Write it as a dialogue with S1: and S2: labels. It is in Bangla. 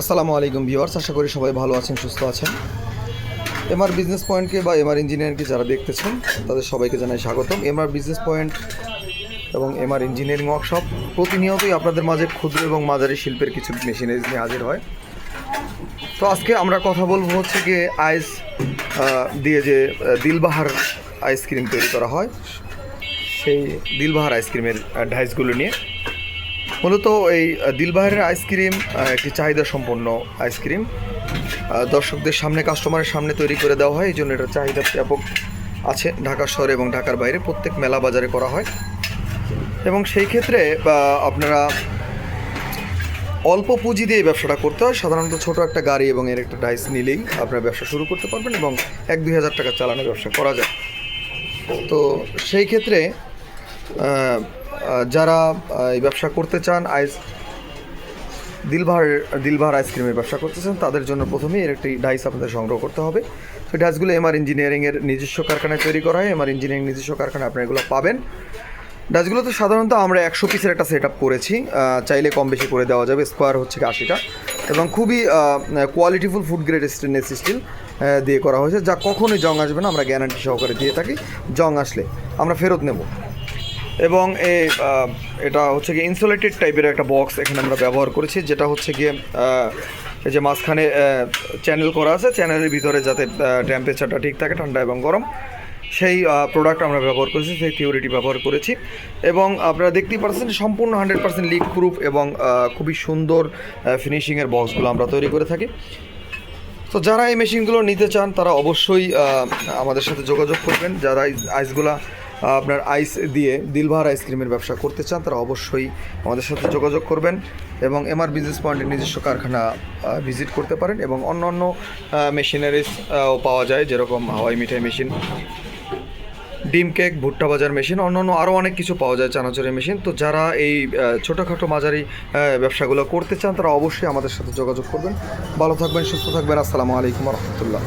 S1: আসসালামু আলাইকুম ভিউয়ার্স, আশা করি সবাই ভালো আছেন, সুস্থ আছেন। এমআর বিজনেস পয়েন্টকে বা এমআর ইঞ্জিনিয়ারিংকে যারা দেখতেছেন তাদের সবাইকে জানাই স্বাগতম। এমআর বিজনেস পয়েন্ট এবং এমআর ইঞ্জিনিয়ারিং ওয়ার্কশপ প্রতিনিয়তই আপনাদের মাঝে ক্ষুদ্র এবং মাঝারি শিল্পের কিছু মেশিনারিজ নিয়ে হাজির হয়। তো আজকে আমরা কথা বলবো হচ্ছে গিয়ে আইস দিয়ে যে দিলবাহার আইসক্রিম তৈরি করা হয়, সেই দিলবাহার আইসক্রিমের ডাইসগুলো নিয়ে। মূলত এই দিলবাহারের আইসক্রিম একটি চাহিদা সম্পন্ন আইসক্রিম, দর্শকদের সামনে, কাস্টমারের সামনে তৈরি করে দেওয়া হয়। এই জন্য এটার চাহিদা ব্যাপক আছে ঢাকা শহরে এবং ঢাকার বাইরে প্রত্যেক মেলা বাজারে করা হয়। এবং সেই ক্ষেত্রে আপনারা অল্প পুঁজি দিয়ে ব্যবসাটা করতে হয়। সাধারণত ছোট একটা গাড়ি এবং এর একটা ডাইস নিলেই আপনারা ব্যবসা শুরু করতে পারবেন এবং 1-2 হাজার টাকা চালানো ব্যবসা করা যায়। তো সেই ক্ষেত্রে যারা এই ব্যবসা করতে চান, দিলবাহার আইসক্রিমের ব্যবসা করতে চান, তাদের জন্য প্রথমেই এর একটি ডাইস আপনাদের সংগ্রহ করতে হবে। তো ডাইসগুলো এমআর ইঞ্জিনিয়ারিংয়ের নিজস্ব কারখানায় তৈরি করা হয়। এমআর ইঞ্জিনিয়ারিং নিজস্ব কারখানায় আপনারা এগুলো পাবেন। ডাইসগুলো তো সাধারণত আমরা 100 পিসের একটা সেট আপ করেছি, চাইলে কম বেশি করে দেওয়া যাবে। স্কোয়ার হচ্ছে 80টা এবং খুবই কোয়ালিটিফুল ফুড গ্রেড স্টেনলেস স্টিল দিয়ে করা হয়েছে, যা কখনোই জং আসবে না। আমরা গ্যারান্টি সহকারে দিয়ে থাকি, জং আসলে আমরা ফেরত নেব। এবং এটা হচ্ছে গিয়ে ইনসুলেটেড টাইপের একটা বক্স এখানে আমরা ব্যবহার করেছি, যেটা হচ্ছে গিয়ে এই যে মাঝখানে চ্যানেল করা আছে, চ্যানেলের ভিতরে যাতে টেম্পারেচারটা ঠিক থাকে, ঠান্ডা এবং গরম, সেই প্রোডাক্ট আমরা ব্যবহার করেছি, সেই থিওরিটি ব্যবহার করেছি। এবং আপনারা দেখতেই পাচ্ছেন সম্পূর্ণ 100% লিক প্রুফ এবং খুবই সুন্দর ফিনিশিংয়ের বক্সগুলো আমরা তৈরি করে থাকি। তো যারা এই মেশিনগুলো নিতে চান তারা অবশ্যই আমাদের সাথে যোগাযোগ করবেন। যারা আইসগুলা আপনার আইস দিয়ে দিলবাহার আইসক্রিমের ব্যবসা করতে চান তারা অবশ্যই আমাদের সাথে যোগাযোগ করবেন এবং এমআর বিজনেস পয়েন্টের নিজস্ব কারখানা ভিজিট করতে পারেন। এবং অন্য অন্য মেশিনারিজও পাওয়া যায়, যেরকম হাওয়াই মিঠাই মেশিন, ডিম কেক, ভুট্টা বাজার মেশিন, অন্যান্য আরও অনেক কিছু পাওয়া যায়, চানাচুরের মেশিন। তো যারা এই ছোটোখাটো মাঝারি ব্যবসাগুলো করতে চান তারা অবশ্যই আমাদের সাথে যোগাযোগ করবেন। ভালো থাকবেন, সুস্থ থাকবেন। আসসালামু আলাইকুম রহমতুল্লাহ।